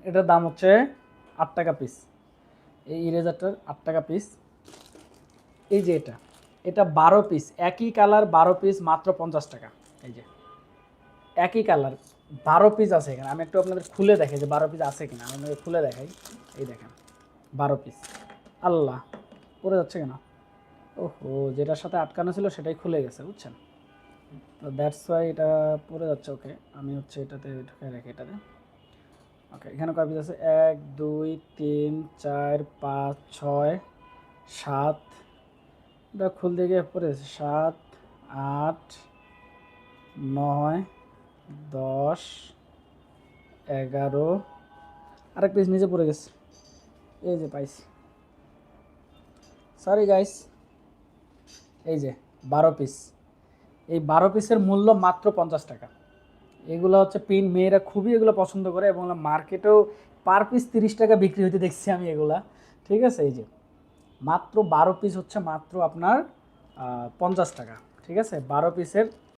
এটার দাম হচ্ছে 8 টাকা পিস। এই ইরেজারটার 8 টাকা পিস। এই যে এটা 12 পিস, একই কালার 12 পিস মাত্র 50 টাকা। এই যে একই কালার 12 পিস আছে এখানে। আমি একটু আপনাদের খুলে দেখাই যে 12 পিস আছে কিনা। আমি আপনাদের খুলে দেখাই। এই দেখেন 12 পিস। আল্লাহ, পড়ে যাচ্ছে কেন? ওহো, যেটার সাথে আটকানো ছিল সেটাই খুলে গেছে, বুঝছেন? তো দ্যাটস ওয়াই এটা পড়ে যাচ্ছে। ওকে, আমি হচ্ছে এটাতে ঢুকে রাখি এটাতে। ওকে, এখানে কয় পিস আছে? 1 2 3 4 5 6 7। এটা খুলতে গিয়ে পড়ে গেছে। 7 8 9 10 11। আরেক পিস নিচে পড়ে গেছে। এই যে পাইছি, সরি গাইস। এই যে 12 পিস। এই 12 পিসের মূল্য মাত্র 50 টাকা। এগুলো হচ্ছে পিন, মেয়েরা খুবই এগুলো পছন্দ করে এবং মার্কেটেও পার পিস 30 টাকা বিক্রি হতে দেখছি আমি এগুলা। ঠিক আছে, এই যে মাত্র 12 পিস হচ্ছে মাত্র আপনার 50 টাকা। ঠিক আছে, 12 পিসের